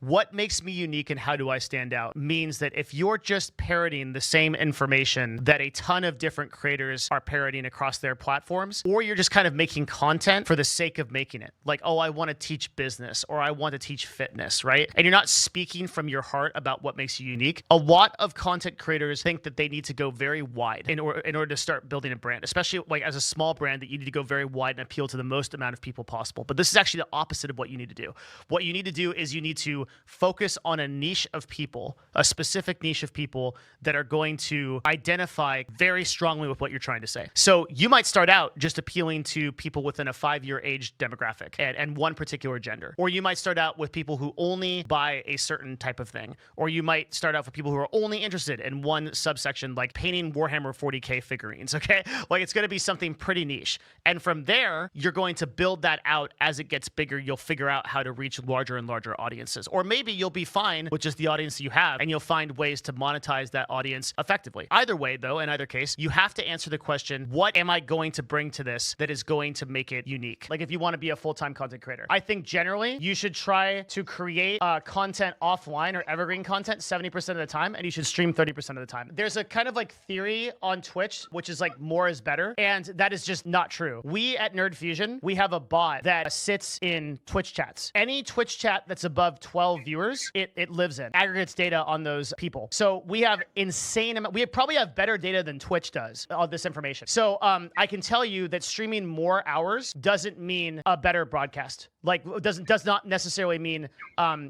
what makes me unique and how do I stand out means that if you're just parroting the same information that a ton of different creators are parroting across their platforms, or you're just kind of making content for the sake of making it, like, oh, I want to teach business or I want to teach fitness, right? And you're not speaking from your heart about what makes you unique. A lot of content creators think that they need to go very wide in order to start building a brand, especially like as a small brand, that you need to go very wide and appeal to the most amount of people possible. But this is actually the opposite of what you need to do. What you need to do is you need to focus on a niche of people, a specific niche of people that are going to identify very strongly with what you're trying to say. So you might start out just appealing to people within a 5-year age demographic and one particular gender. Or you might start out with people who only buy a certain type of thing. Or you might start out with people who are only interested in one subsection, like painting Warhammer 40K figurines, okay? Like it's going to be something pretty niche. And from there, you're going to build that out. As it gets bigger, you'll figure out how to reach larger and larger audiences. Or maybe you'll be fine with just the audience you have, and you'll find ways to monetize that audience effectively. Either way, though, in either case, you have to answer the question, what am I going to bring to this that is going to make it unique? Like if you want to be a full-time content creator, I think generally you should try to create content offline or evergreen content 70% of the time, and you should stream 30% of the time. There's a kind of like theory on Twitch, which is like more is better, and that is just not true. We at Nerd Fusion, we have a bot that sits in Twitch chats. Any Twitch chat that's above 12 viewers, it lives in, aggregates data on those people. So we have we probably have better data than Twitch does, all this information. So I can tell you that streaming more hours doesn't mean a better broadcast. Like does not necessarily mean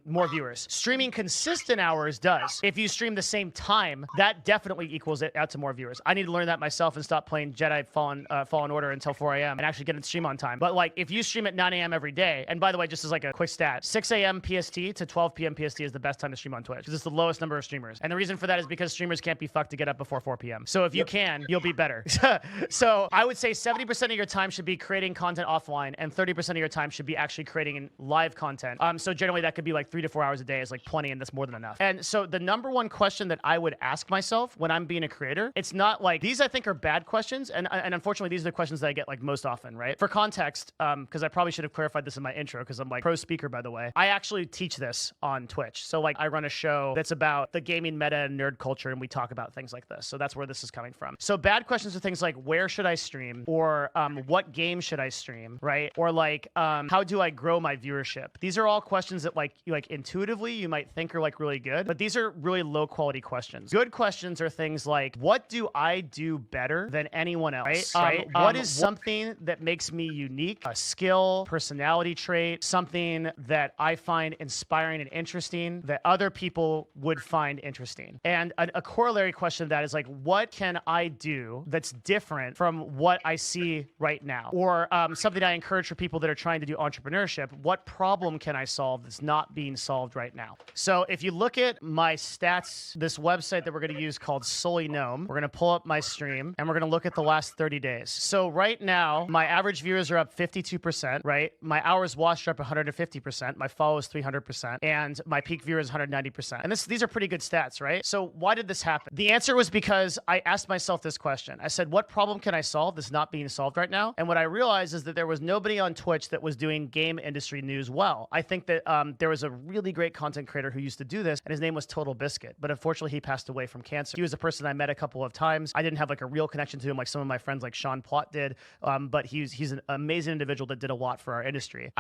more viewers. Streaming consistent hours does. If you stream the same time, that definitely equals it out to more viewers. I need to learn that myself and stop playing Jedi Fallen Order until 4 a.m. and actually get in stream on time. But like if you stream at 9 a.m. every day, and by the way, just as like a quick stat, 6 a.m. PST to 12 p.m. PST is the best time to stream on Twitch because it's the lowest number of streamers. And the reason for that is because streamers can't be fucked to get up before 4 p.m. So if you can, you'll be better. So I would say 70% of your time should be creating content offline, and 30% of your time should be actually creating live content. So generally that could be like 3 to 4 hours a day is like plenty, and that's more than enough. And so the number one question that I would ask myself when I'm being a creator, it's not like these I think are bad questions, and unfortunately these are the questions that I get like most often, right? For context, because I probably should have clarified this in my intro because I'm like pro speaker, by the way. I actually teach this on Twitch. So like I run a show that's about the gaming meta and nerd culture, and we talk about things like this. So that's where this is coming from. So bad questions are things like, where should I stream? Or what game should I stream, right? Or like, how do I grow my viewership? These are all questions that like intuitively you might think are like really good, but these are really low quality questions. Good questions are things like, what do I do better than anyone else? Right? What is something that makes me unique? A skill, personality trait, something that I find inspiring and interesting that other people would find interesting. And a corollary question to that is like, what can I do that's different from what I see right now? Or something I encourage for people that are trying to do entrepreneurship, what problem can I solve that's not being solved right now? So if you look at my stats, this website that we're going to use called Solely Gnome, we're going to pull up my stream and we're going to look at the last 30 days. So right now, my average viewers are up 52%, right? My hours watched are up 150%, my follows 300%, and my peak viewers 190%. And these are pretty good stats, right? So why did this happen? The answer was because I asked myself this question. I said, what problem can I solve that's not being solved right now? And what I realized is that there was nobody on Twitch that was doing game industry news well. I think that there was a really great content creator who used to do this, and his name was Total Biscuit. But unfortunately, he passed away from cancer. He was a person I met a couple of times. I didn't have like a real connection to him like some of my friends like Sean Plott did, but he's an amazing individual that did a lot for our industry.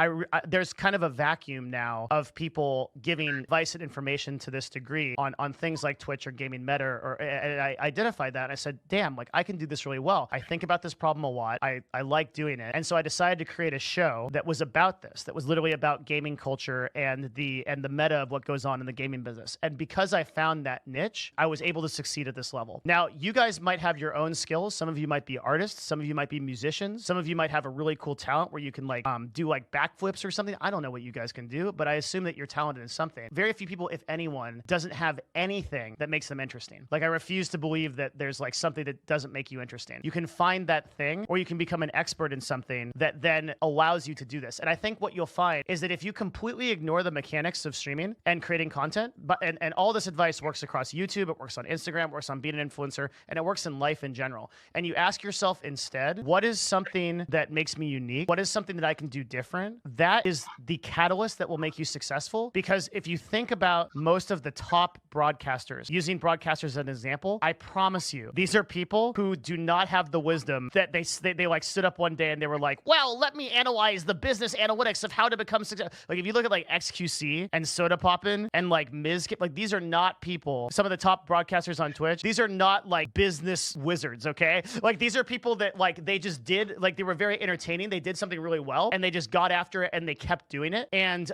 There's kind of a vacuum now of people giving advice and information to this degree on things like Twitch or gaming meta, and I identified that and I said, damn, like I can do this really well. I think about this problem a lot. I like doing it. And so I decided to create a show that was about this, that was literally about gaming culture and the meta of what goes on in the gaming business. And because I found that niche, I was able to succeed at this level. Now, you guys might have your own skills. Some of you might be artists. Some of you might be musicians. Some of you might have a really cool talent where you can like do like backflips or something. I don't know what you guys can do, but I assume that you're talented in something. Very few people, if anyone, doesn't have anything that makes them interesting. Like I refuse to believe that there's like something that doesn't make you interesting. You can find that thing, or you can become an expert in something that then allows you to do this. And I think what you'll find is that if you completely ignore the mechanics of streaming and creating content, and all this advice works across YouTube, it works on Instagram, it works on being an influencer, and it works in life in general. And you ask yourself instead, what is something that makes me unique? What is something that I can do different? That is the catalyst that will make you successful. vital because if you think about most of the top broadcasters, using broadcasters as an example, I promise you, these are people who do not have the wisdom that they like stood up one day and they were like, well, let me analyze the business analytics of how to become successful. Like if you look at like XQC and Soda Poppin and like Miz, like these are not people, some of the top broadcasters on Twitch, these are not like business wizards, okay? Like these are people that like they just did, like they were very entertaining. They did something really well and they just got after it and they kept doing it. And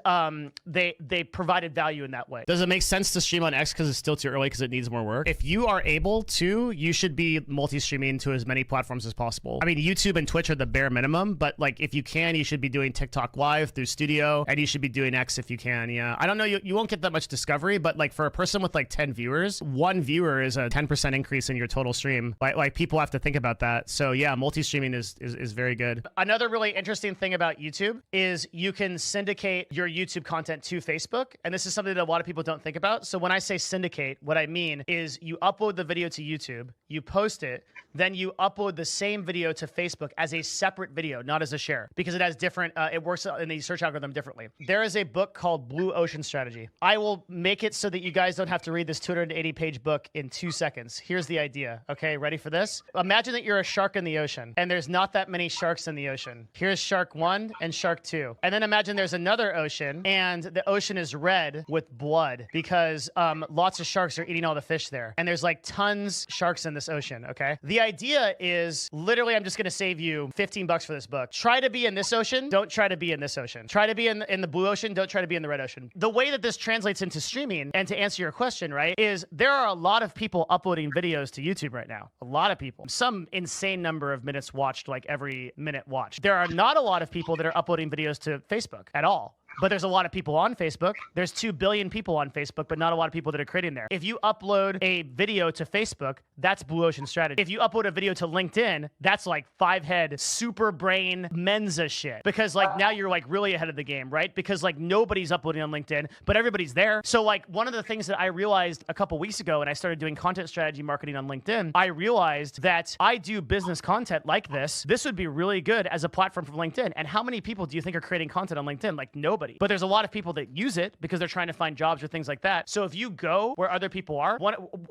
they provided value in that way. Does it make sense to stream on X because it's still too early because it needs more work? If you are able to, you should be multi-streaming to as many platforms as possible. I mean, YouTube and Twitch are the bare minimum, but like if you can, you should be doing TikTok live through Studio and you should be doing X if you can. Yeah. I don't know, you won't get that much discovery, but like for a person with like 10 viewers, one viewer is a 10% increase in your total stream. Like people have to think about that. So yeah, multi-streaming is very good. Another really interesting thing about YouTube is you can syndicate your YouTube content to Facebook. And this is something that a lot of people don't think about. So when I say syndicate, what I mean is you upload the video to YouTube, you post it, then you upload the same video to Facebook as a separate video, not as a share, because it has different, it works in the search algorithm differently. There is a book called Blue Ocean Strategy. I will make it so that you guys don't have to read this 280-page book in 2 seconds. Here's the idea. Okay, ready for this? Imagine that you're a shark in the ocean and there's not that many sharks in the ocean. Here's shark 1 and shark 2. And then imagine there's another ocean and the ocean is red with blood because lots of sharks are eating all the fish there. And there's like tons sharks in this ocean, okay? The idea is literally, I'm just gonna save you $15 for this book. Try to be in this ocean, don't try to be in this ocean. Try to be in the blue ocean, don't try to be in the red ocean. The way that this translates into streaming, and to answer your question, right, is there are a lot of people uploading videos to YouTube right now. A lot of people. Some insane number of minutes watched, like every minute watched. There are not a lot of people that are uploading videos to Facebook at all. But there's a lot of people on Facebook. There's 2 billion people on Facebook, but not a lot of people that are creating there. If you upload a video to Facebook, that's Blue Ocean Strategy. If you upload a video to LinkedIn, that's like 5-head super brain Mensa shit. Because like now you're like really ahead of the game, right? Because like nobody's uploading on LinkedIn, but everybody's there. So like one of the things that I realized a couple weeks ago when I started doing content strategy marketing on LinkedIn, I realized that I do business content like this. This would be really good as a platform for LinkedIn. And how many people do you think are creating content on LinkedIn? Like nobody. But there's a lot of people that use it because they're trying to find jobs or things like that. So if you go where other people are,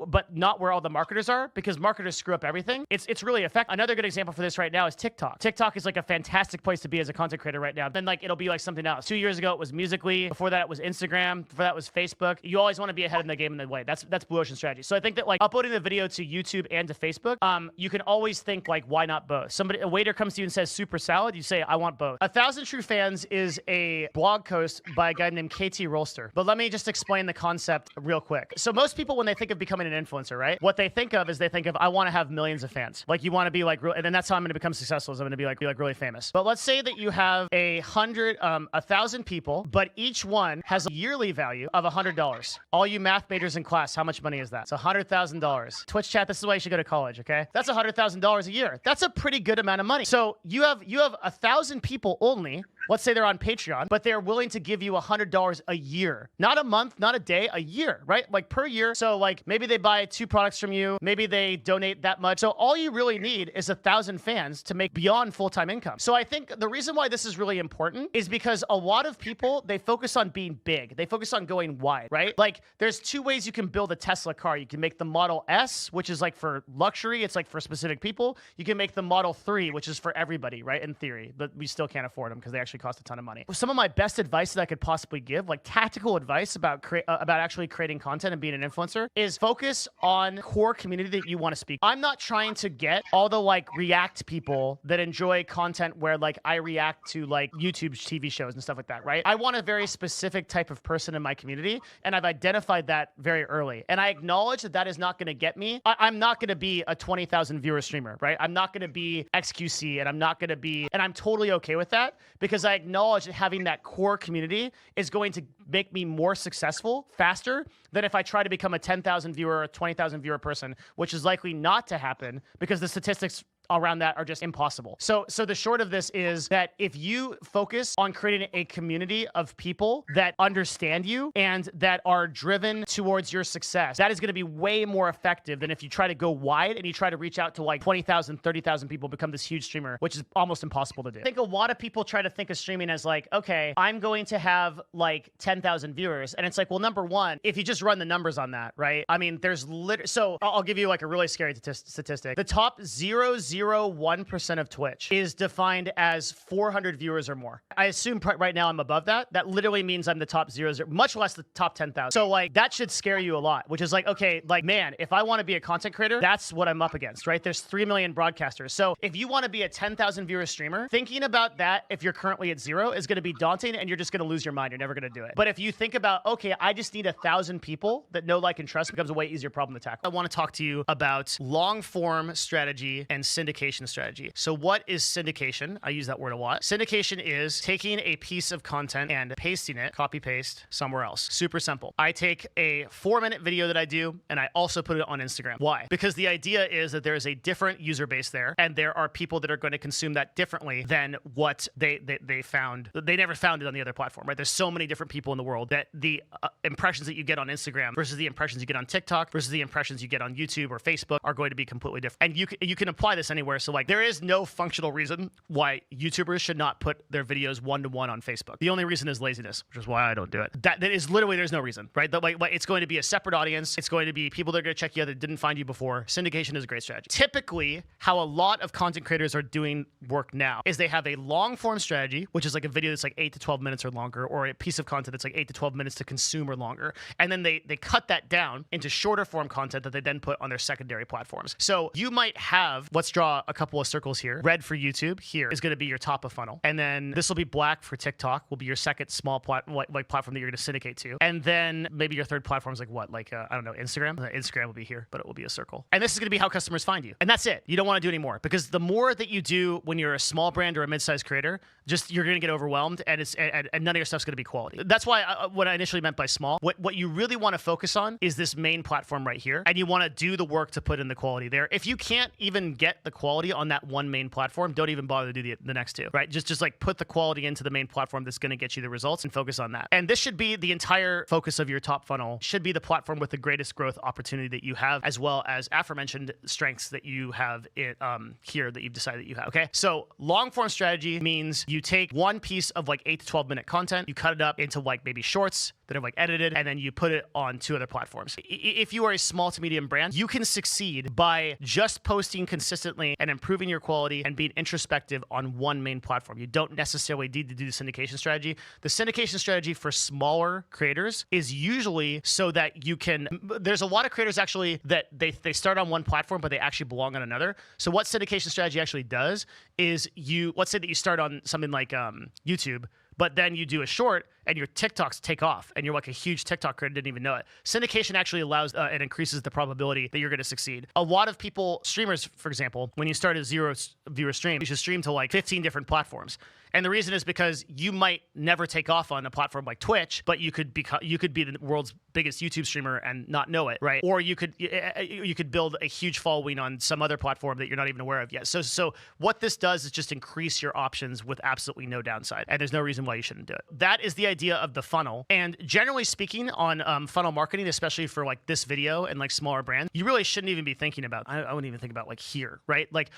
but not where all the marketers are, because marketers screw up everything, it's really effective. Another good example for this right now is TikTok. TikTok is like a fantastic place to be as a content creator right now. Then like it'll be like something else. 2 years ago it was Musical.ly. Before that it was Instagram. Before that was Facebook. You always want to be ahead in the game in the way. That's Blue Ocean Strategy. So I think that like uploading the video to YouTube and to Facebook, you can always think like, why not both? A waiter comes to you and says super salad, you say, I want both. 1,000 True Fans is a blog post by a guy named KT Rolster. But let me just explain the concept real quick. So most people, when they think of becoming an influencer, right? What they think of is they think of, I want to have millions of fans. Like you want to be like, and then that's how I'm going to become successful is I'm going to be like really famous. But let's say that you have 1,000 people, but each one has a yearly value of $100. All you math majors in class, how much money is that? It's $100,000. Twitch chat, this is why you should go to college, okay? That's $100,000 a year. That's a pretty good amount of money. So you have 1,000 people only. Let's say they're on Patreon, but they're willing to give you $100 a year. Not a month, not a day, a year, right? Like per year. So like maybe they buy 2 products from you. Maybe they donate that much. So all you really need is 1,000 fans to make beyond full-time income. So I think the reason why this is really important is because a lot of people, they focus on being big. They focus on going wide, right? Like there's 2 ways you can build a Tesla car. You can make the Model S, which is like for luxury. It's like for specific people. You can make the Model 3, which is for everybody, right? In theory, but we still can't afford them because they actually cost a ton of money. Some of my best advice that I could possibly give, like tactical advice about actually creating content and being an influencer, is focus on core community that you want to speak. I'm not trying to get all the like React people that enjoy content where like I react to like YouTube TV shows and stuff like that, right? I want a very specific type of person in my community, and I've identified that very early. And I acknowledge that that is not going to get me. I'm not going to be a 20,000 viewer streamer, right? I'm not going to be XQC, and I'm not going to be, and I'm totally okay with that because I acknowledge that having that core community is going to make me more successful faster than if I try to become a 10,000 viewer or a 20,000 viewer person, which is likely not to happen because the statistics around that are just impossible. So the short of this is that if you focus on creating a community of people that understand you and that are driven towards your success, that is going to be way more effective than if you try to go wide and you try to reach out to like 20,000, 30,000 people, become this huge streamer, which is almost impossible to do. I think a lot of people try to think of streaming as like, okay, I'm going to have like 10,000 viewers. And it's like, well, number one, if you just run the numbers on that, right? I mean, there's so I'll give you like a really scary statistic. The top 0.001% of Twitch is defined as 400 viewers or more. I assume right now I'm above that. That literally means I'm the top 0, much less the top 10,000. So like that should scare you a lot, which is like, okay, like, man, if I want to be a content creator, that's what I'm up against, right? There's 3 million broadcasters. So if you want to be a 10,000 viewer streamer, thinking about that if you're currently at 0 is going to be daunting and you're just going to lose your mind. You're never going to do it. But if you think about, okay, I just need 1,000 people that know, like, and trust, becomes a way easier problem to tackle. I want to talk to you about long form strategy and syndication strategy. So what is syndication? I use that word a lot. Syndication is taking a piece of content and pasting it, copy paste, somewhere else. Super simple. I take a 4-minute video that I do and I also put it on Instagram. Why? Because the idea is that there is a different user base there and there are people that are going to consume that differently than what they found. They never found it on the other platform, right? There's so many different people in the world that the impressions that you get on Instagram versus the impressions you get on TikTok versus the impressions you get on YouTube or Facebook are going to be completely different. And you can apply this anywhere. So like there is no functional reason why YouTubers should not put their videos one-to-one on Facebook. The only reason is laziness, which is why I don't do it. That is literally, there's no reason, right? That like it's going to be a separate audience. It's going to be people that are going to check you out that didn't find you before. Syndication is a great strategy. Typically, how a lot of content creators are doing work now is they have a long form strategy, which is like a video that's like 8 to 12 minutes or longer, or a piece of content that's like 8 to 12 minutes to consume or longer. And then they cut that down into shorter form content that they then put on their secondary platforms. So you might have, let's draw a couple of circles here. Red for YouTube here is going to be your top of funnel. And then this will be black for TikTok, will be your second small platform that you're going to syndicate to. And then maybe your third platform is like what? Like, I don't know, Instagram? Instagram will be here, but it will be a circle. And this is going to be how customers find you. And that's it. You don't want to do any more because the more that you do when you're a small brand or a mid-sized creator, just you're going to get overwhelmed and and none of your stuff's going to be quality. That's why what I initially meant by small, what you really want to focus on is this main platform right here. And you want to do the work to put in the quality there. If you can't even get the quality on that one main platform, don't even bother to do the next two, right? Just like put the quality into the main platform that's going to get you the results and focus on that. And this should be the entire focus of your top funnel, should be the platform with the greatest growth opportunity that you have, as well as aforementioned strengths that you have here that you've decided that you have, okay? So long form strategy means you take one piece of like 8 to 12 minute content, you cut it up into like maybe shorts that are like edited, and then you put it on 2 other platforms. If you are a small to medium brand, you can succeed by just posting consistently and improving your quality and being introspective on one main platform. You don't necessarily need to do the syndication strategy. The syndication strategy for smaller creators is usually so that you can, there's a lot of creators actually that they start on one platform, but they actually belong on another. So what syndication strategy actually does is let's say that you start on something like YouTube, but then you do a short and your TikToks take off and you're like a huge TikTok creator, didn't even know it. Syndication actually allows and increases the probability that you're going to succeed. A lot of people, streamers, for example, when you start a 0 viewer stream, you should stream to like 15 different platforms. And the reason is because you might never take off on a platform like Twitch, but you could be the world's biggest YouTube streamer and not know it, right? Or you could build a huge following on some other platform that you're not even aware of yet. So what this does is just increase your options with absolutely no downside, and there's no reason why you shouldn't do it. That is the idea of the funnel. And generally speaking, on funnel marketing, especially for like this video and like smaller brands, you really shouldn't even be thinking about. I wouldn't even think about like here, right? Like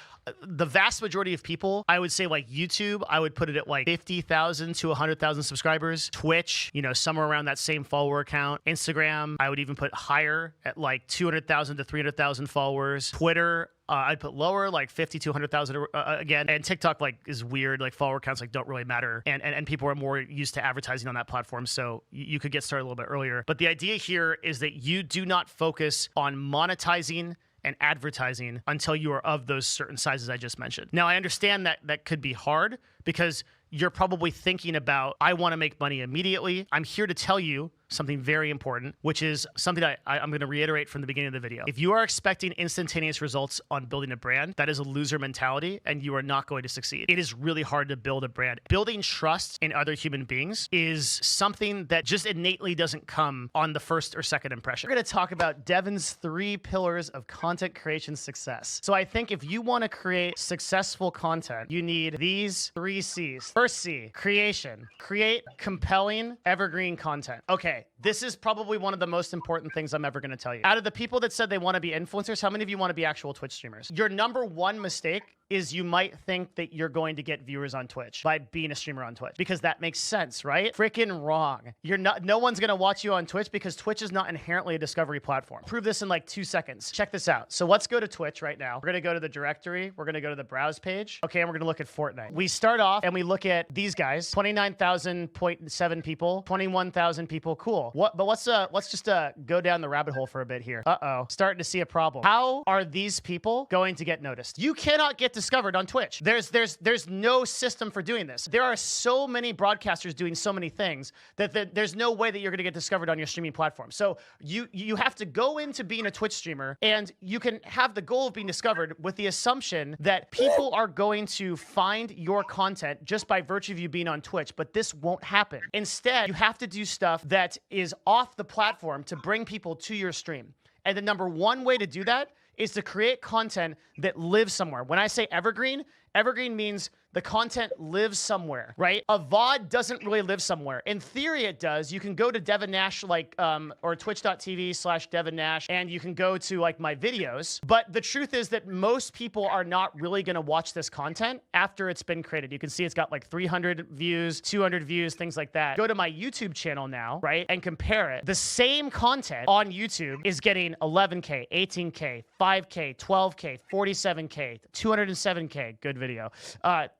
the vast majority of people, I would say like YouTube, I would put it at like 50,000 to 100,000 subscribers. Twitch, somewhere around that same follower count. Instagram, I would even put higher at like 200,000 to 300,000 followers. Twitter, I'd put lower, like 50 to 100,000 again. And TikTok like is weird, like follower counts like don't really matter. And people are more used to advertising on that platform. So you could get started a little bit earlier. But the idea here is that you do not focus on monetizing and advertising until you are of those certain sizes I just mentioned. Now, I understand that could be hard because you're probably thinking about, I want to make money immediately. I'm here to tell you something very important, which is something that I'm going to reiterate from the beginning of the video. If you are expecting instantaneous results on building a brand, that is a loser mentality and you are not going to succeed. It is really hard to build a brand. Building trust in other human beings is something that just innately doesn't come on the first or second impression. We're going to talk about Devin's 3 pillars of content creation success. So I think if you want to create successful content, you need these 3 C's. First C, creation. Create compelling, evergreen content. Okay, this is probably one of the most important things I'm ever going to tell you. Out of the people that said they want to be influencers, how many of you want to be actual Twitch streamers? Your number one mistake is you might think that you're going to get viewers on Twitch by being a streamer on Twitch, because that makes sense, right? Freaking wrong. No one's going to watch you on Twitch because Twitch is not inherently a discovery platform. Prove this in like 2 seconds. Check this out. So let's go to Twitch right now. We're going to go to the directory. We're going to go to the browse page. Okay, and we're going to look at Fortnite. We start off and we look at these guys, 29,000.7 people, 21,000 people. Cool. But let's just go down the rabbit hole for a bit here. Starting to see a problem. How are these people going to get noticed? You cannot get discovered on Twitch. There's no system for doing this. There are so many broadcasters doing so many things that there's no way that you're going to get discovered on your streaming platform. So you have to go into being a Twitch streamer, and you can have the goal of being discovered with the assumption that people are going to find your content just by virtue of you being on Twitch, but this won't happen. Instead, you have to do stuff that is off the platform to bring people to your stream. And the number one way to do that is to create content that lives somewhere. When I say evergreen, evergreen means the content lives somewhere, right? A VOD doesn't really live somewhere. In theory, it does. You can go to Devin Nash, or twitch.tv/Devin Nash, and you can go to like my videos. But the truth is that most people are not really gonna watch this content after it's been created. You can see it's got like 300 views, 200 views, things like that. Go to my YouTube channel now, right? And compare it. The same content on YouTube is getting 11K, 18K, 5K, 12K, 47K, 207K. Good video.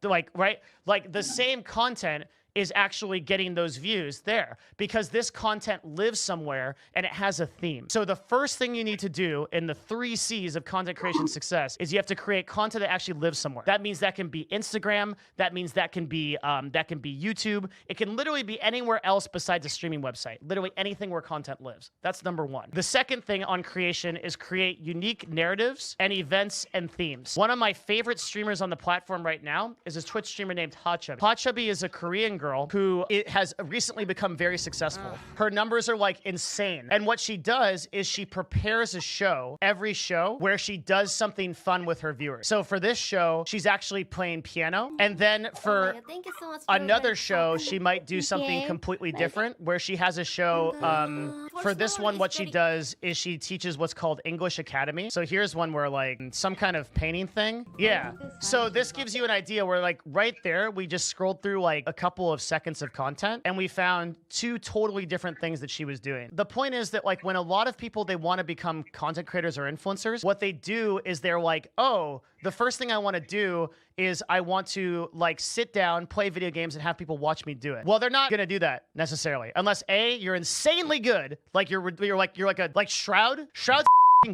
Like the same content is actually getting those views there because this content lives somewhere and it has a theme. So the first thing you need to do in the 3 C's of content creation success is you have to create content that actually lives somewhere. That means that can be Instagram. That means that can be YouTube. It can literally be anywhere else besides a streaming website. Literally anything where content lives. That's number one. The second thing on creation is create unique narratives and events and themes. One of my favorite streamers on the platform right now is a Twitch streamer named Hotchubby. Hotchubby is a Korean girl who has recently become very successful. Her numbers are like insane. And what she does is she prepares a show, every show, where she does something fun with her viewers. So for this show, she's actually playing piano. And then for thank you so much another show, she might do something completely different where she has a show. For this one, what she does is she teaches what's called English Academy. So here's one where like some kind of painting thing. Yeah. So this gives you an idea where like right there, we just scrolled through like a couple of seconds of content and we found 2 totally different things that she was doing. The point is that like when a lot of people, they want to become content creators or influencers, what they do is they're like, oh, the first thing I want to do is I want to like sit down, play video games and have people watch me do it. Well, they're not going to do that necessarily unless A, you're insanely good. Like you're like Shroud. Shroud's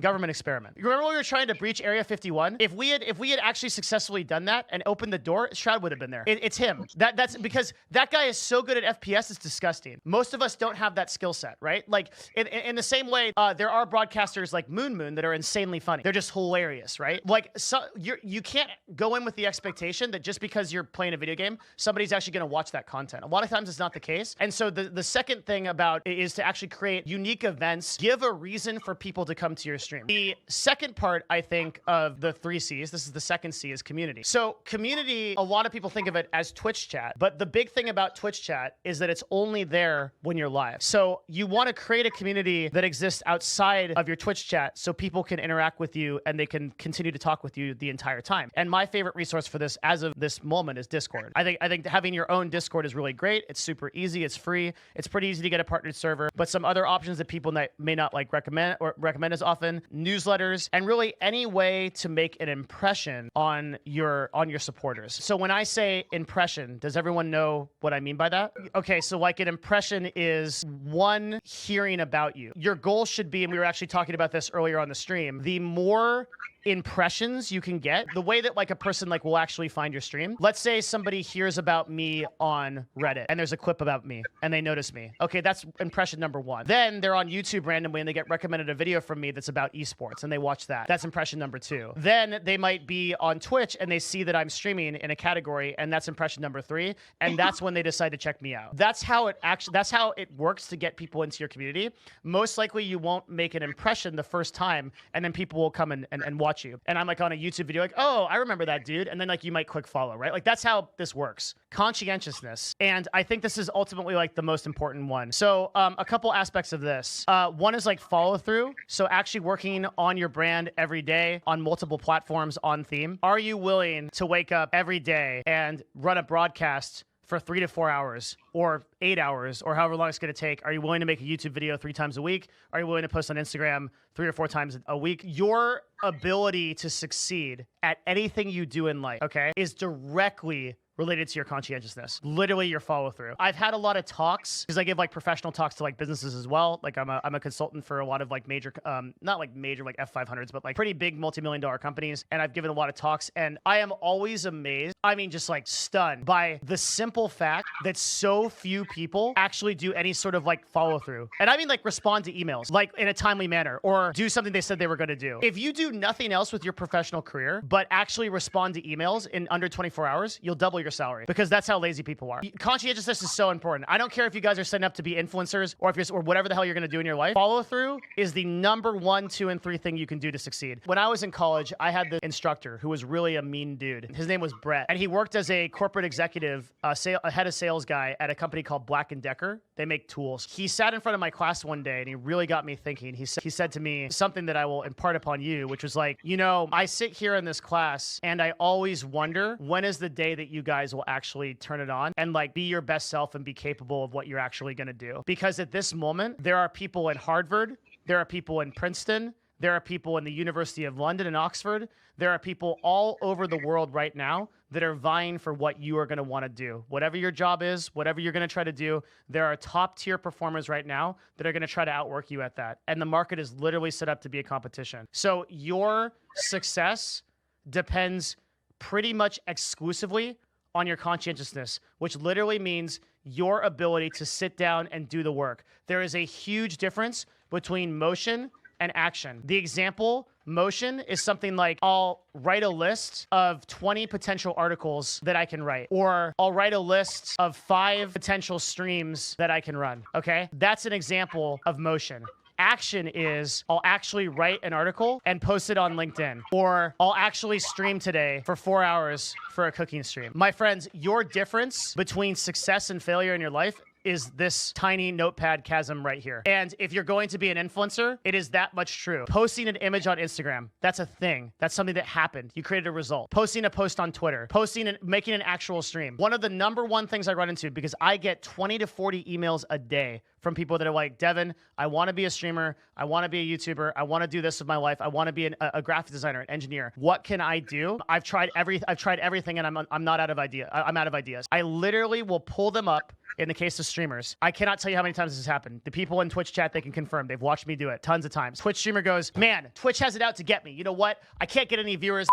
government experiment. You remember when we were trying to breach Area 51? If we had actually successfully done that and opened the door, Shroud would have been there. It's him. That's because that guy is so good at FPS, it's disgusting. Most of us don't have that skill set, right? Like in the same way, there are broadcasters like Moon that are insanely funny. They're just hilarious, right? Like you can't go in with the expectation that just because you're playing a video game, somebody's actually going to watch that content. A lot of times it's not the case. And so the second thing about it is to actually create unique events, give a reason for people to come to your stream. The second part, I think, of the 3 C's, this is the second C, is community. So community, a lot of people think of it as Twitch chat, but the big thing about Twitch chat is that it's only there when you're live. So you want to create a community that exists outside of your Twitch chat so people can interact with you and they can continue to talk with you the entire time. And my favorite resource for this as of this moment is Discord. I think having your own Discord is really great. It's super easy. It's free. It's pretty easy to get a partnered server, but some other options that people may not like recommend as often, newsletters, and really any way to make an impression on your supporters. So when I say impression, does everyone know what I mean by that? Okay, so like an impression is one hearing about you. Your goal should be, and we were actually talking about this earlier on the stream, the more impressions you can get, the way that like a person like will actually find your stream. Let's say somebody hears about me on Reddit and there's a clip about me and they notice me. Okay, that's impression number one. Then they're on YouTube randomly and they get recommended a video from me that's about esports and they watch that. That's impression number two. Then they might be on Twitch and they see that I'm streaming in a category and that's impression number three. And that's when they decide to check me out. That's how it works to get people into your community. Most likely you won't make an impression the first time and then people will come and watch you. And I'm like on a YouTube video like, oh, I remember that dude. And then like you might click follow, right? Like that's how this works. Conscientiousness. And I think this is ultimately like the most important one. So a couple aspects of this. One is like follow through. So actually working on your brand every day on multiple platforms on theme. Are you willing to wake up every day and run a broadcast for 3 to 4 hours or 8 hours or however long it's going to take? Are you willing to make a YouTube video 3 times a week? Are you willing to post on Instagram 3 or 4 times a week? Your ability to succeed at anything you do in life, okay, is directly related to your conscientiousness, literally your follow through. I've had a lot of talks because I give like professional talks to like businesses as well. Like I'm a consultant for a lot of like major, not like major like F500s, but like pretty big multi-million-dollar companies. And I've given a lot of talks and I am always amazed. I mean, just like stunned by the simple fact that so few people actually do any sort of like follow through. And I mean like respond to emails like in a timely manner or do something they said they were going to do. If you do nothing else with your professional career, but actually respond to emails in under 24 hours, you'll double your salary because that's how lazy people are. Conscientiousness is so important. I don't care if you guys are setting up to be influencers or if you're or whatever the hell you're going to do in your life. Follow through is the number 1, 2, and 3 thing you can do to succeed. When I was in college, I had the instructor who was really a mean dude. His name was Brett, and he worked as a corporate executive, a head of sales guy at a company called Black & Decker. They make tools. He sat in front of my class one day and he really got me thinking. He said to me something that I will impart upon you, which was like, you know, I sit here in this class and I always wonder when is the day that you guys will actually turn it on and like be your best self and be capable of what you're actually going to do. Because at this moment, there are people in Harvard, there are people in Princeton, there are people in the University of London and Oxford. There are people all over the world right now that are vying for what you are going to want to do. Whatever your job is, whatever you're going to try to do, there are top tier performers right now that are going to try to outwork you at that. And the market is literally set up to be a competition. So your success depends pretty much exclusively on your conscientiousness, which literally means your ability to sit down and do the work. There is a huge difference between motion and action. The example, motion, is something like I'll write a list of 20 potential articles that I can write, or I'll write a list of 5 potential streams that I can run, okay? That's an example of motion. Action is I'll actually write an article and post it on LinkedIn, or I'll actually stream today for 4 hours for a cooking stream. My friends, your difference between success and failure in your life is this tiny notepad chasm right here. And if you're going to be an influencer, it is that much true. Posting an image on Instagram, that's a thing. That's something that happened. You created a result. Posting a post on Twitter, making an actual stream. One of the number one things I run into, because I get 20 to 40 emails a day from people that are like, Devin, I want to be a streamer. I want to be a YouTuber. I want to do this with my life. I want to be a graphic designer, an engineer. What can I do? I've tried everything and I'm not out of idea. I'm out of ideas. I literally will pull them up. In the case of streamers, I cannot tell you how many times this has happened. The people in Twitch chat, they can confirm. They've watched me do it tons of times. Twitch streamer goes, man, Twitch has it out to get me. You know what? I can't get any viewers.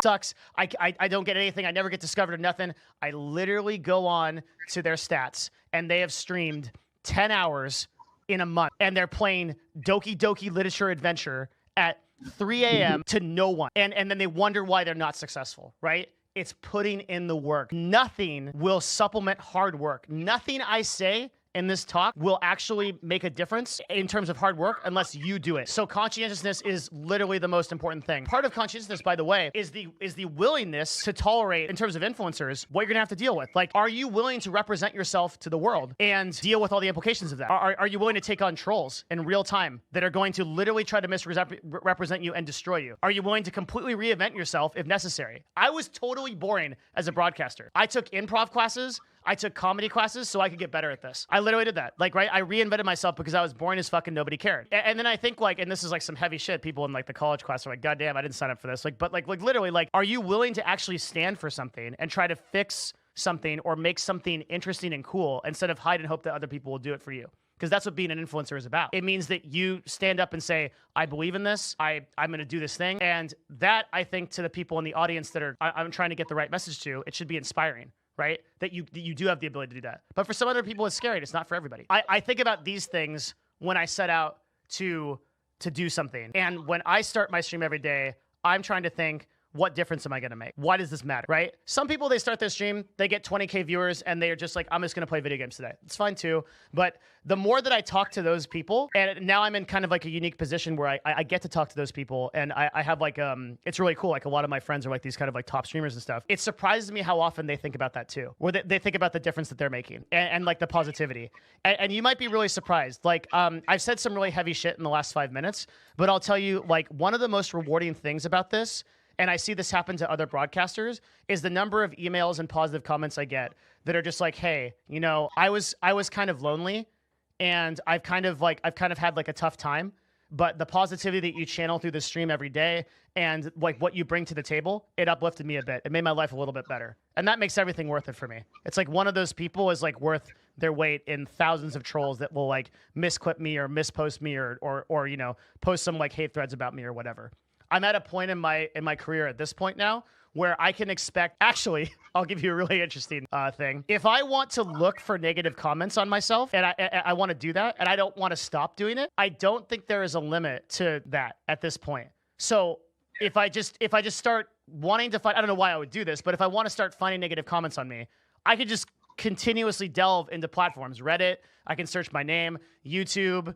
Sucks. I don't get anything. I never get discovered or nothing. I literally go on to their stats and they have streamed 10 hours in a month and they're playing Doki Doki Literature Adventure at 3 a.m. to no one. And then they wonder why they're not successful, right? It's putting in the work. Nothing will supplement hard work. Nothing I say in this talk will actually make a difference in terms of hard work unless you do it. So conscientiousness is literally the most important thing. Part of conscientiousness, by the way, is the willingness to tolerate, in terms of influencers, what you're gonna have to deal with. Like, are you willing to represent yourself to the world and deal with all the implications of that? Are you willing to take on trolls in real time that are going to literally try to misrepresent you and destroy you? Are you willing to completely reinvent yourself if necessary? I was totally boring as a broadcaster. I took improv classes. I took comedy classes so I could get better at this. I literally did that. Like, right? I reinvented myself because I was boring as fuck and nobody cared. And then I think like, and this is like some heavy shit, people in like the college class are like, God damn, I didn't sign up for this. Like, but like literally, like, are you willing to actually stand for something and try to fix something or make something interesting and cool instead of hide and hope that other people will do it for you? because that's what being an influencer is about. It means that you stand up and say, I believe in this. I'm going to do this thing. And that, I think, to the people in the audience that I'm trying to get the right message to, it should be inspiring, right? That you do have the ability to do that. But for some other people, it's scary. It's not for everybody. I think about these things when I set out to do something. And when I start my stream every day, I'm trying to think, what difference am I going to make? Why does this matter, right? Some people, they start their stream, they get 20K viewers, and they're just like, I'm just going to play video games today. It's fine too. But the more that I talk to those people, and now I'm in kind of like a unique position where I get to talk to those people, and I have like, it's really cool. Like a lot of my friends are like these kind of like top streamers and stuff. It surprises me how often they think about that too, where they think about the difference that they're making and like the positivity. And you might be really surprised. Like, I've said some really heavy shit in the last 5 minutes, but I'll tell you, like, one of the most rewarding things about this, and I see this happen to other broadcasters, is the number of emails and positive comments I get that are just like, hey, you know, I was kind of lonely, and I've kind of had like a tough time, but the positivity that you channel through the stream every day and like what you bring to the table, it uplifted me a bit. It made my life a little bit better. And that makes everything worth it for me. It's like one of those people is like worth their weight in thousands of trolls that will like misclip me or mispost me or you know, post some like hate threads about me or whatever. I'm at a point in my career at this point now where I can expect, actually, I'll give you a really interesting thing. If I want to look for negative comments on myself, and I want to do that, and I don't want to stop doing it, I don't think there is a limit to that at this point. So if I just start wanting to find, I don't know why I would do this, but if I want to start finding negative comments on me, I could just continuously delve into platforms. Reddit, I can search my name, YouTube,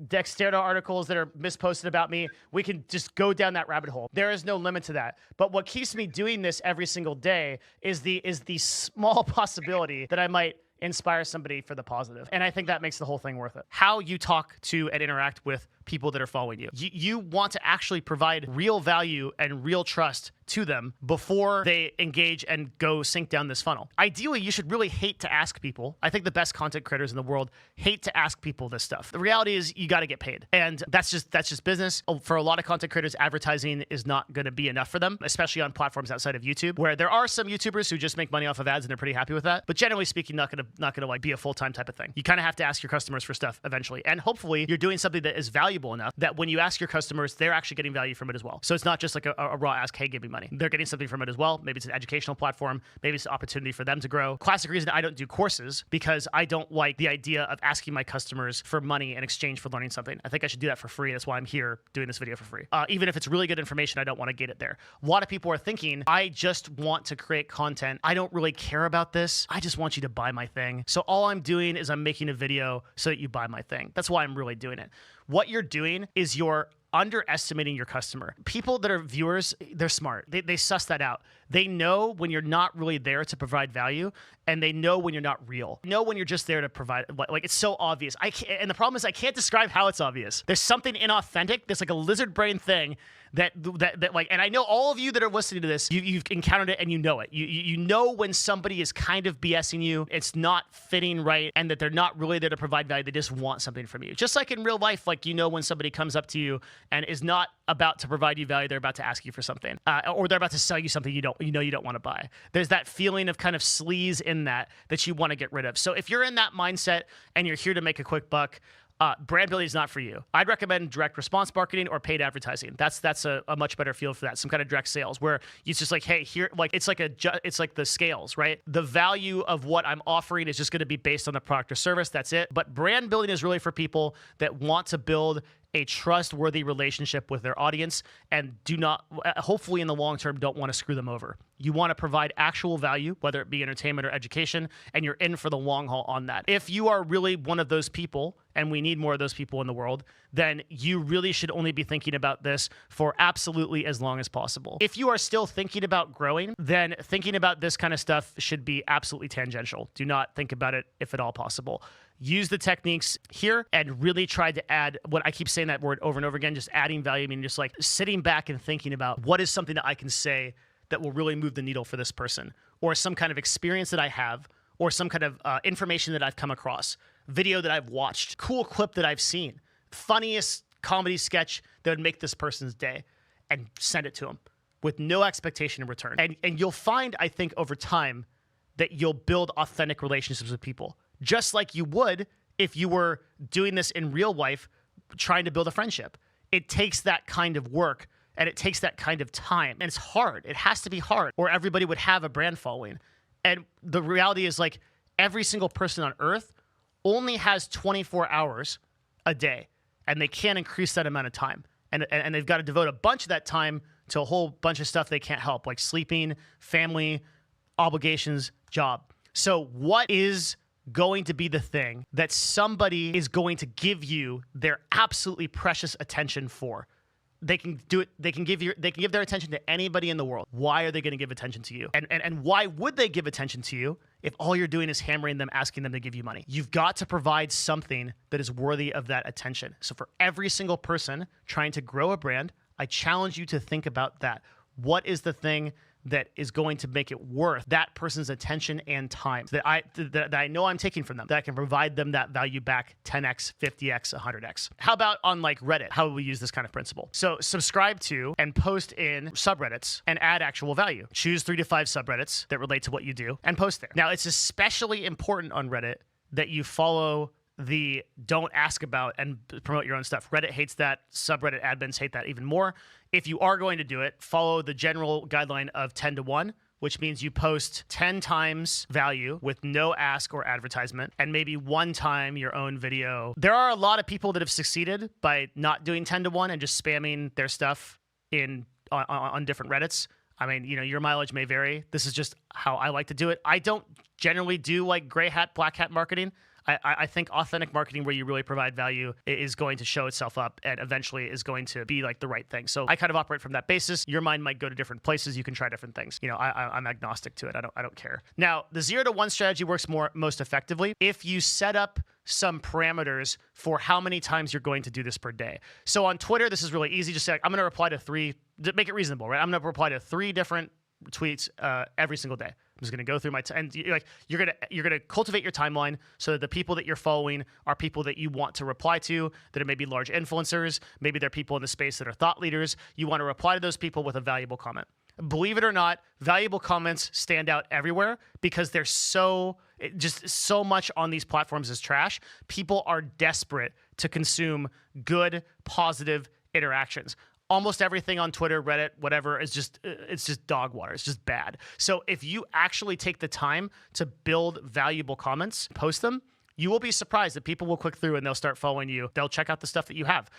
Dexterity articles that are misposted about me. We can just go down that rabbit hole. There is no limit to that. But what keeps me doing this every single day is the small possibility that I might inspire somebody for the positive. And I think that makes the whole thing worth it. How you talk to and interact with people that are following you. You want to actually provide real value and real trust to them before they engage and go sink down this funnel. Ideally, you should really hate to ask people. I think the best content creators in the world hate to ask people this stuff. The reality is you got to get paid. And that's just business. For a lot of content creators, advertising is not going to be enough for them, especially on platforms outside of YouTube, where there are some YouTubers who just make money off of ads and they're pretty happy with that. But generally speaking, not gonna like be a full-time type of thing. You kind of have to ask your customers for stuff eventually. And hopefully you're doing something that is valuable enough that when you ask your customers, they're actually getting value from it as well. So it's not just like a raw ask, hey, give me money. They're getting something from it as well. Maybe it's an educational platform. Maybe it's an opportunity for them to grow. Classic reason I don't do courses, because I don't like the idea of asking my customers for money in exchange for learning something. I think I should do that for free. That's why I'm here doing this video for free. Even if it's really good information, I don't want to get it there. A lot of people are thinking, I just want to create content. I don't really care about this. I just want you to buy my thing. So all I'm doing is I'm making a video so that you buy my thing. That's why I'm really doing it. What you're doing is you're underestimating your customer. People that are viewers, they're smart. They suss that out. They know when you're not really there to provide value, and they know when you're not real. They know when you're just there to provide, like it's so obvious. And the problem is I can't describe how it's obvious. There's something inauthentic. There's like a lizard brain thing that like, and I know all of you that are listening to this, you've encountered it and you know it. You know when somebody is kind of BSing you, it's not fitting right, and that they're not really there to provide value. They just want something from you. Just like in real life, like you know when somebody comes up to you and is not about to provide you value, they're about to ask you for something, or they're about to sell you something you don't want to buy. There's that feeling of kind of sleaze in that you want to get rid of. So if you're in that mindset and you're here to make a quick buck, brand building is not for you. I'd recommend direct response marketing or paid advertising. That's a much better field for that. Some kind of direct sales where it's just like, hey, here, like it's like the scales, right? The value of what I'm offering is just going to be based on the product or service. That's it. But brand building is really for people that want to build a trustworthy relationship with their audience and do not, hopefully in the long term, don't want to screw them over. You want to provide actual value, whether it be entertainment or education, and you're in for the long haul on that. If you are really one of those people, and we need more of those people in the world, then you really should only be thinking about this for absolutely as long as possible. If you are still thinking about growing, then thinking about this kind of stuff should be absolutely tangential. Do not think about it if at all possible. Use the techniques here and really try to add, what I keep saying that word over and over again, just adding value. I mean, just like sitting back and thinking about what is something that I can say that will really move the needle for this person, or some kind of experience that I have, or some kind of information that I've come across, video that I've watched, cool clip that I've seen, funniest comedy sketch that would make this person's day, and send it to them with no expectation in return. And you'll find, I think, over time that you'll build authentic relationships with people, just like you would if you were doing this in real life, trying to build a friendship. It takes that kind of work and it takes that kind of time. And it's hard. It has to be hard or everybody would have a brand following. And the reality is like every single person on earth only has 24 hours a day and they can't increase that amount of time. And they've got to devote a bunch of that time to a whole bunch of stuff they can't help, like sleeping, family, obligations, job. So what is going to be the thing that somebody is going to give you their absolutely precious attention for? They can do it. They can give their attention to anybody in the world. Why are they going to give attention to you? And why would they give attention to you if all you're doing is hammering them, asking them to give you money? You've got to provide something that is worthy of that attention. So for every single person trying to grow a brand, I challenge you to think about that. What is the thing that is going to make it worth that person's attention and time that I know I'm taking from them, that I can provide them that value back 10x, 50x, 100x. How about on like Reddit? How would we use this kind of principle? So subscribe to and post in subreddits and add actual value. Choose 3 to 5 subreddits that relate to what you do and post there. Now, it's especially important on Reddit that you follow the don't ask about and promote your own stuff. Reddit hates that. Subreddit admins hate that even more. If you are going to do it, follow the general guideline of 10 to 1, which means you post 10 times value with no ask or advertisement and maybe 1 time your own video. There are a lot of people that have succeeded by not doing 10 to 1 and just spamming their stuff on different Reddits. I mean, you know, your mileage may vary. This is just how I like to do it. I don't generally do like gray hat, black hat marketing. I think authentic marketing where you really provide value is going to show itself up and eventually is going to be like the right thing. So I kind of operate from that basis. Your mind might go to different places. You can try different things. You know, I'm agnostic to it. I don't care. Now, the 0 to 1 strategy works most effectively if you set up some parameters for how many times you're going to do this per day. So on Twitter, this is really easy. Just say, like, I'm going to reply to 3, make it reasonable, right? I'm going to reply to 3 different tweets every single day. I'm just going to go through my and you're going to cultivate your timeline so that the people that you're following are people that you want to reply to, that are maybe large influencers, maybe they're people in the space that are thought leaders. You want to reply to those people with a valuable comment. Believe it or not, valuable comments stand out everywhere because there's just so much on these platforms is trash. People are desperate to consume good, positive interactions. Almost everything on Twitter, Reddit, whatever, it's just dog water. It's just bad. So if you actually take the time to build valuable comments, post them, you will be surprised that people will click through and they'll start following you. They'll check out the stuff that you have.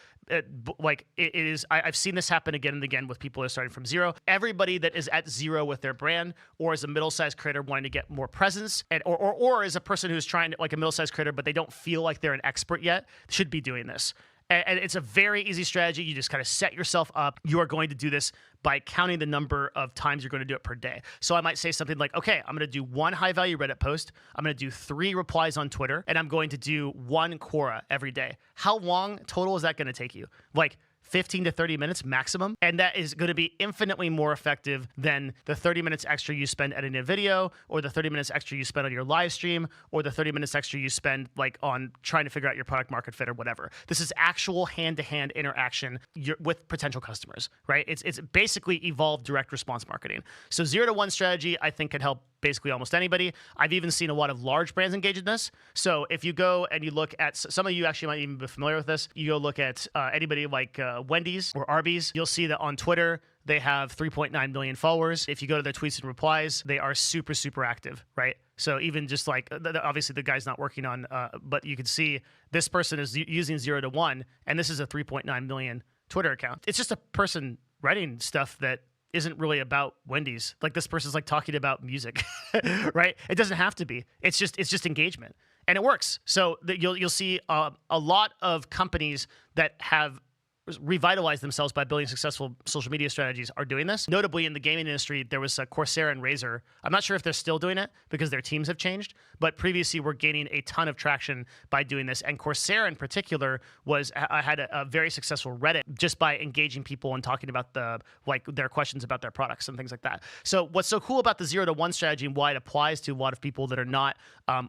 I've seen this happen again and again with people that are starting from 0. Everybody that is at 0 with their brand or is a middle-sized creator wanting to get more presence or is a person who's trying to, like a middle-sized creator, but they don't feel like they're an expert yet, should be doing this. And it's a very easy strategy. You just kind of set yourself up. You are going to do this by counting the number of times you're going to do it per day. So I might say something like, okay, I'm going to do 1 high-value Reddit post. I'm going to do 3 replies on Twitter, and I'm going to do 1 Quora every day. How long total is that going to take you? Like 15 to 30 minutes maximum. And that is going to be infinitely more effective than the 30 minutes extra you spend editing a video or the 30 minutes extra you spend on your live stream or the 30 minutes extra you spend like on trying to figure out your product market fit or whatever. This is actual hand-to-hand interaction with potential customers, right? It's basically evolved direct response marketing. So 0 to 1 strategy, I think, can help basically almost anybody. I've even seen a lot of large brands engage in this. So if you go and you look at, some of you actually might even be familiar with this, you go look at anybody like Wendy's or Arby's, you'll see that on Twitter, they have 3.9 million followers. If you go to their tweets and replies, they are super, super active, right? So even just like, obviously the guy's not working on, but you can see this person is using 0 to 1, and this is a 3.9 million Twitter account. It's just a person writing stuff that isn't really about Wendy's. Like this person's like talking about music, right? It doesn't have to be. It's just engagement, and it works. So you'll see a lot of companies that have revitalize themselves by building successful social media strategies are doing this. Notably in the gaming industry, there was Coursera and Razer. I'm not sure if they're still doing it because their teams have changed, but previously were gaining a ton of traction by doing this. And Coursera in particular had a very successful Reddit just by engaging people and talking about their questions about their products and things like that. So what's so cool about the 0 to 1 strategy and why it applies to a lot of people that are not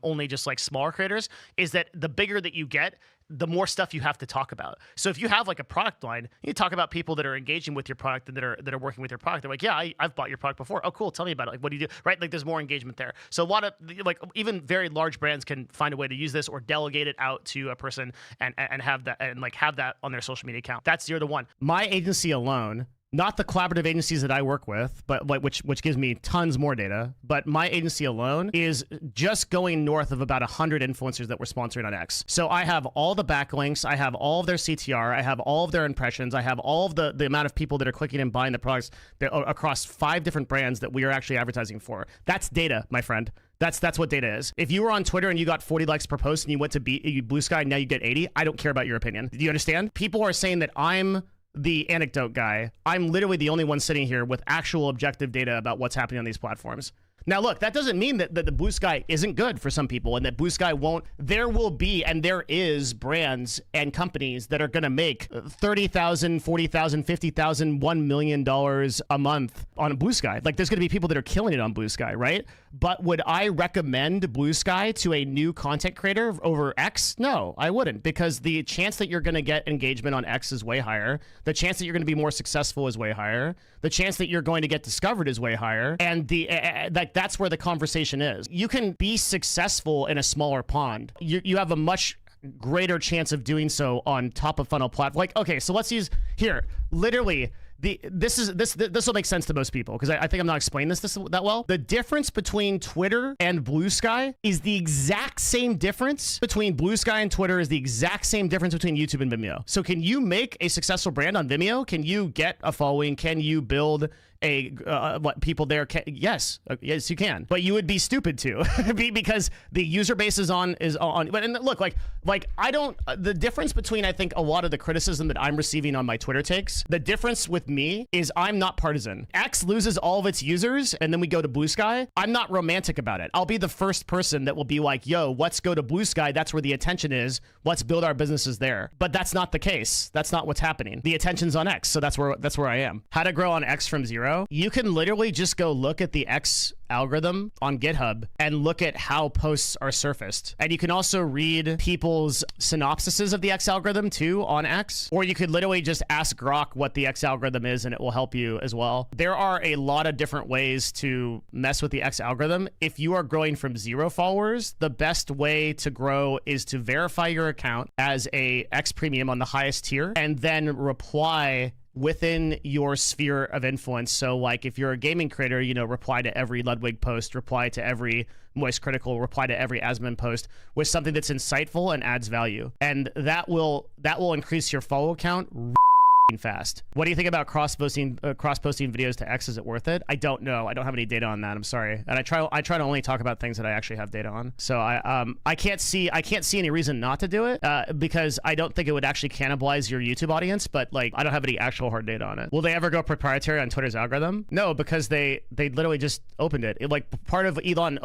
only just like smaller creators is that the bigger that you get, the more stuff you have to talk about. So if you have like a product line, you talk about people that are engaging with your product and that are working with your product. They're like, yeah, I've bought your product before. Oh, cool. Tell me about it. Like, what do you do? Right? Like, there's more engagement there. So a lot of like even very large brands can find a way to use this or delegate it out to a person and have that on their social media account. That's 0 to 1. My agency alone, not the collaborative agencies that I work with, but like which gives me tons more data. But my agency alone is just going north of about 100 influencers that we're sponsoring on X. So I have all the backlinks, I have all of their CTR, I have all of their impressions, I have all of the amount of people that are clicking and buying the products across 5 different brands that we are actually advertising for. That's data, my friend. That's what data is. If you were on Twitter and you got 40 likes per post and you went to Blue Sky and now you get 80, I don't care about your opinion. Do you understand? People are saying that I'm the anecdote guy. I'm literally the only one sitting here with actual objective data about what's happening on these platforms. Now, look, that doesn't mean that the Blue Sky isn't good for some people and that Blue Sky won't. There will be, and there is brands and companies that are going to make $30,000, $40,000, $50,000, $1 million a month on Blue Sky. Like, there's going to be people that are killing it on Blue Sky, right? But would I recommend Blue Sky to a new content creator over X? No, I wouldn't, because the chance that you're going to get engagement on X is way higher. The chance that you're going to be more successful is way higher. The chance that you're going to get discovered is way higher. And that's where the conversation is. You can be successful in a smaller pond. You have a much greater chance of doing so on top of funnel platform. Like, okay, so let's use here, literally, this will make sense to most people because I think I'm not explaining this that well. The difference between Twitter and Blue Sky is the exact same difference between Blue Sky and Twitter is the exact same difference between YouTube and Vimeo. So can you make a successful brand on Vimeo? Can you get a following? Can you build what people there can? Yes, you can, but you would be stupid to because the user base is on. But and look, like I don't. The difference between I think a lot of the criticism that I'm receiving on my Twitter takes, the difference with me is I'm not partisan. X loses all of its users, and then we go to Blue Sky. I'm not romantic about it. I'll be the first person that will be like, "Yo, let's go to Blue Sky. That's where the attention is. Let's build our businesses there." But that's not the case. That's not what's happening. The attention's on X, so that's where I am. How to grow on X from 0. You can literally just go look at the X algorithm on GitHub and look at how posts are surfaced. And you can also read people's synopsises of the X algorithm too on X, or you could literally just ask Grok what the X algorithm is and it will help you as well. There are a lot of different ways to mess with the X algorithm. If you are growing from 0 followers, the best way to grow is to verify your account as a X premium on the highest tier and then reply within your sphere of influence. So like if you're a gaming creator, reply to every Ludwig post, reply to every Moist Critical, reply to every Asmon post with something that's insightful and adds value. And that will increase your follow count fast. What do you think about cross-posting videos to X? Is it worth it? I don't know. I don't have any data on that. I'm sorry. And I try to only talk about things that I actually have data on. So I can't see any reason not to do it because I don't think it would actually cannibalize your YouTube audience, but like I don't have any actual hard data on it. Will they ever go proprietary on Twitter's algorithm? No, because they literally just opened it. Like part of Elon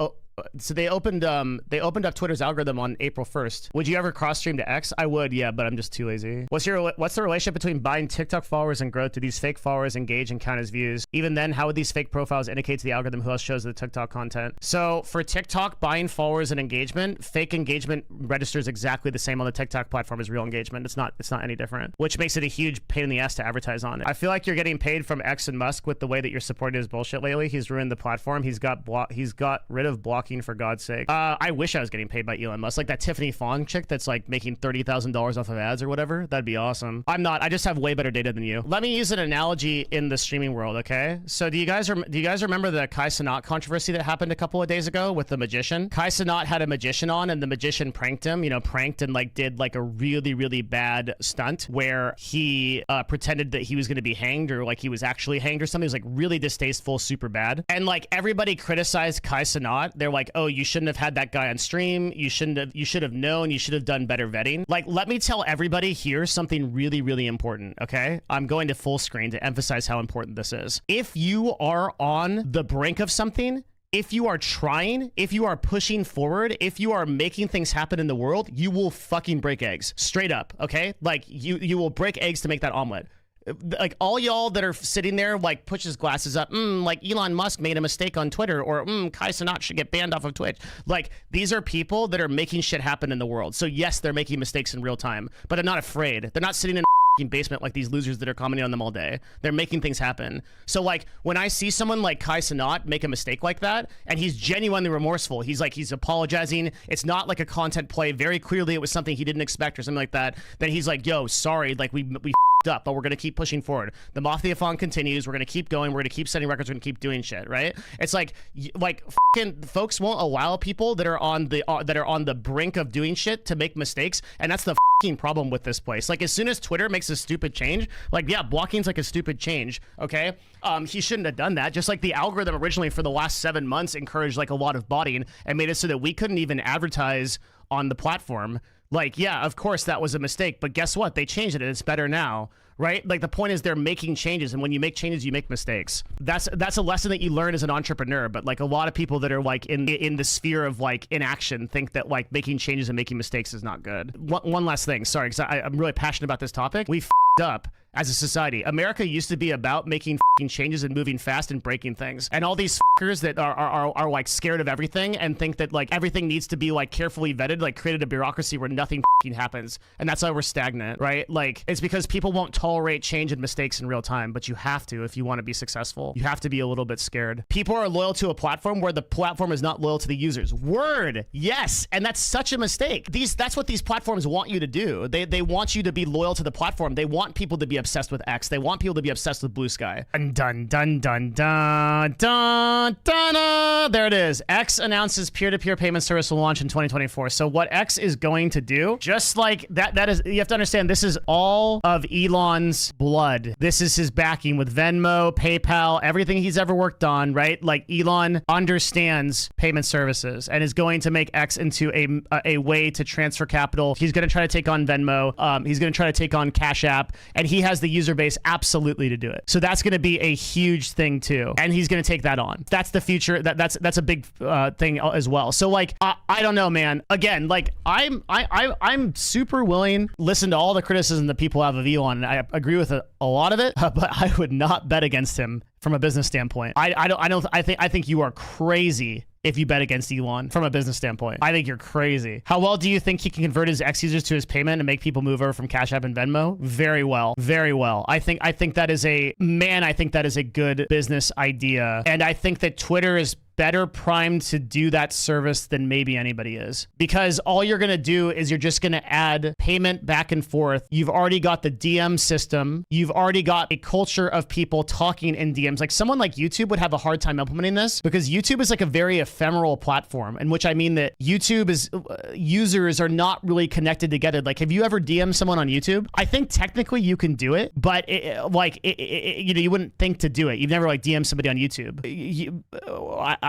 so they opened up Twitter's algorithm on April 1st. Would you ever cross stream to X? I would, yeah, but I'm just too lazy. What's the relationship between buying TikTok followers and growth? Do these fake followers engage and count as views? Even then, how would these fake profiles indicate to the algorithm who else shows the TikTok content? So for TikTok, buying followers and engagement, fake engagement registers exactly the same on the TikTok platform as real engagement. It's not any different, which makes it a huge pain in the ass to advertise on it. I feel like you're getting paid from X and Musk with the way that you're supporting his bullshit lately. He's ruined the platform. He's got rid of blocking, for God's sake. I wish I was getting paid by Elon Musk, like that Tiffany Fong chick that's like making $30,000 off of ads or whatever. That'd be awesome. I'm not. I just have way better data than you. Let me use an analogy in the streaming world, okay? So do you guys remember the Kai Cenat controversy that happened a couple of days ago with the magician? Kai Cenat had a magician on, and the magician pranked him. Pranked and like did like a really, really bad stunt where he pretended that he was going to be hanged or like he was actually hanged or something. It was like really distasteful, super bad. And like everybody criticized Kai Cenat. They're like, oh, you shouldn't have had that guy on stream. You should have known. You should have done better vetting. Like, let me tell everybody here something really, really important, okay? I'm going to full screen to emphasize how important this is. If you are on the brink of something, if you are trying, if you are pushing forward, if you are making things happen in the world, you will fucking break eggs. Straight up, okay? Like, you will break eggs to make that omelet. like all y'all that are sitting there like pushes glasses up, like Elon Musk made a mistake on Twitter, or Kai Cenat should get banned off of Twitch. Like, these are people that are making shit happen in the world. So yes, they're making mistakes in real time, but they're not afraid. They're not sitting in a basement like these losers that are commenting on them all day. They're making things happen. So like when I see someone like Kai Cenat make a mistake like that, and he's genuinely remorseful, he's apologizing, it's not like a content play, very clearly it was something he didn't expect or something like that, then he's like, yo, sorry, like we up, but we're going to keep pushing forward. The Mafia-thon continues. We're going to keep going. We're going to keep setting records. We're going to keep doing shit, right? It's like fucking folks won't allow people that are on the brink of doing shit to make mistakes, and that's the fucking problem with this place. Like, as soon as Twitter makes a stupid change, like, yeah, blocking's like a stupid change, okay? He shouldn't have done that. Just like the algorithm originally for the last 7 months encouraged like a lot of botting and made it so that we couldn't even advertise on the platform. Like, yeah, of course that was a mistake, but guess what? They changed it and it's better now, right? Like, the point is they're making changes, and when you make changes, you make mistakes. That's a lesson that you learn as an entrepreneur, but like a lot of people that are like in the sphere of like inaction think that like making changes and making mistakes is not good. One last thing, sorry, because I'm really passionate about this topic. We f***ed up as a society. America used to be about making changes and moving fast and breaking things. And all these fuckers that are like scared of everything and think that like everything needs to be like carefully vetted, like created a bureaucracy where nothing happens. And that's why we're stagnant, right? Like, it's because people won't tolerate change and mistakes in real time, but you have to if you want to be successful. You have to be a little bit scared. People are loyal to a platform where the platform is not loyal to the users. Word, yes. And that's such a mistake. That's what these platforms want you to do. They want you to be loyal to the platform. They want people to be obsessed with X. They want people to be obsessed with Blue Sky. Dun dun dun dun dun dun dun. There it is. X announces peer-to-peer payment service will launch in 2024. So what X is going to do, just like that is, you have to understand, this is all of Elon's blood. This is his backing with Venmo, PayPal, everything he's ever worked on, right? Like, Elon understands payment services and is going to make X into a way to transfer capital. He's going to try to take on Venmo. He's going to try to take on Cash App, and he has the user base absolutely to do it. So that's going to be a huge thing too, and he's going to take that on. That's the future. That's a big thing as well. So like, I don't know, man. Again, like, I'm super willing listen to all the criticism that people have of Elon, and I agree with a lot of it, but I would not bet against him from a business standpoint. I think you are crazy if you bet against Elon from a business standpoint. I think you're crazy. How well do you think he can convert his X users to his payment and make people move over from Cash App and Venmo? Very well. Very well. I think that is a good business idea. And I think that Twitter is better primed to do that service than maybe anybody is, because all you're going to do is you're just going to add payment back and forth. You've already got the DM system. You've already got a culture of people talking in DMs. Like, someone like YouTube would have a hard time implementing this, because YouTube is like a very ephemeral platform, in which I mean that YouTube is users are not really connected together. Like, have you ever DM'd someone on YouTube? I think technically you can do it, but you wouldn't think to do it. You've never like DM'd somebody on YouTube.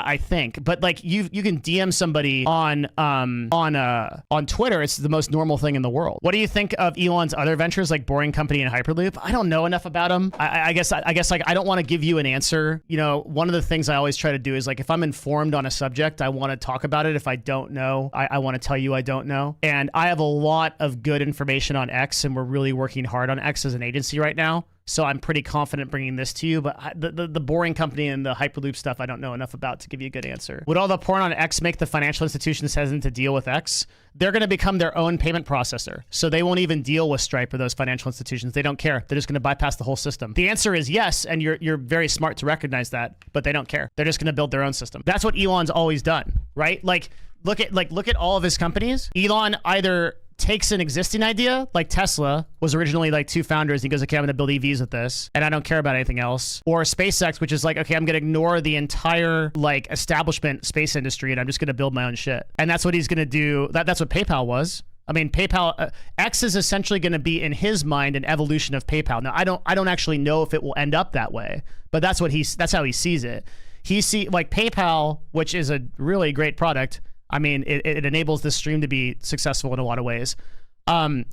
I think, but like you can DM somebody on Twitter. It's the most normal thing in the world. What do you think of Elon's other ventures like Boring Company and Hyperloop? I don't know enough about them. I guess like I don't want to give you an answer. You know, one of the things I always try to do is like, if I'm informed on a subject, I want to talk about it. If I don't know, I want to tell you I don't know. And I have a lot of good information on X, and we're really working hard on X as an agency right now. So I'm pretty confident bringing this to you, but the Boring Company and the Hyperloop stuff I don't know enough about to give you a good answer. Would all the porn on X make the financial institutions hesitant to deal with X? They're going to become their own payment processor. So they won't even deal with Stripe or those financial institutions. They don't care. They're just going to bypass the whole system. The answer is yes, and you're very smart to recognize that, but they don't care. They're just going to build their own system. That's what Elon's always done, right? Like, look at all of his companies. Elon either takes an existing idea, like Tesla was originally like two founders. He goes, okay, I'm going to build EVs with this, and I don't care about anything else. Or SpaceX, which is like, okay, I'm going to ignore the entire like establishment space industry, and I'm just going to build my own shit. And that's what he's going to do. That's what PayPal was. I mean, PayPal, X is essentially going to be, in his mind, an evolution of PayPal. Now, I don't actually know if it will end up that way, but that's how he sees it. He like PayPal, which is a really great product. I mean, it enables this stream to be successful in a lot of ways,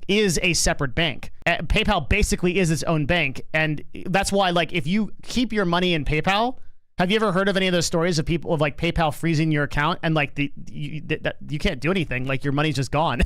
is a separate bank. PayPal basically is its own bank. And that's why, like, if you keep your money in PayPal, Have you ever heard of any of those stories of people of like PayPal freezing your account and like you can't do anything, like your money's just gone?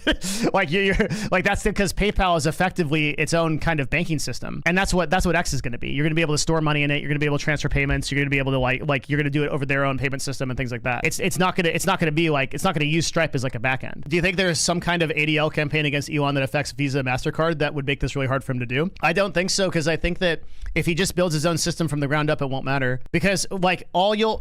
Like you're like, that's because PayPal is effectively its own kind of banking system, and that's what X is going to be. You're going to be able to store money in it. You're going to be able to transfer payments. You're going to be able to like you're going to do it over their own payment system and things like that. It's not going to be like, it's not going to use Stripe as like a backend. Do you think there's some kind of ADL campaign against Elon that affects Visa, MasterCard that would make this really hard for him to do? I don't think so, because I think that if he just builds his own system from the ground up, it won't matter, because like all you'll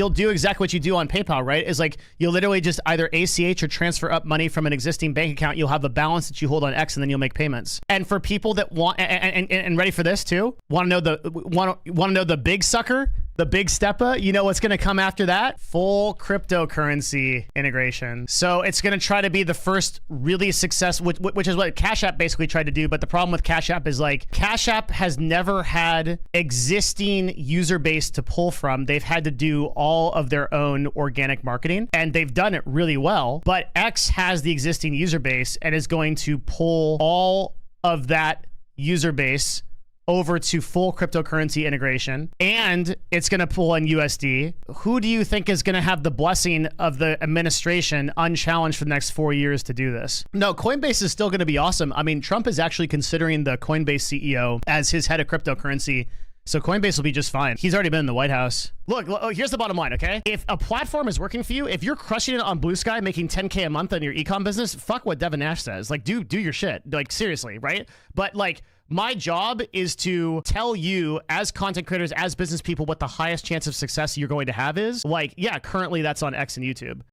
do exactly what you do on PayPal, right? Is like you'll literally just either ACH or transfer up money from an existing bank account. You'll have a balance that you hold on X, and then you'll make payments. And for people that want and ready for this too, want to know the big sucker, the big stepper, you know what's going to come after that? Full cryptocurrency integration. So it's going to try to be the first really successful, which is what Cash App basically tried to do. But the problem with Cash App is like Cash App has never had existing user base to pull from. They've had to do all of their own organic marketing, and they've done it really well. But X has the existing user base and is going to pull all of that user base over to full cryptocurrency integration, and it's going to pull in USD. Who do you think is going to have the blessing of the administration unchallenged for the next 4 years to do this? No, Coinbase is still going to be awesome. I mean, Trump is actually considering the Coinbase CEO as his head of cryptocurrency, so Coinbase will be just fine. He's already been in the White House. Look, here's the bottom line, okay? If a platform is working for you, if you're crushing it on Blue Sky, making 10K a month on your ecom business, fuck what Devin Nash says. Like, do your shit. Like, seriously, right? But like, my job is to tell you as content creators, as business people, what the highest chance of success you're going to have is. Like, yeah, currently that's on X and YouTube.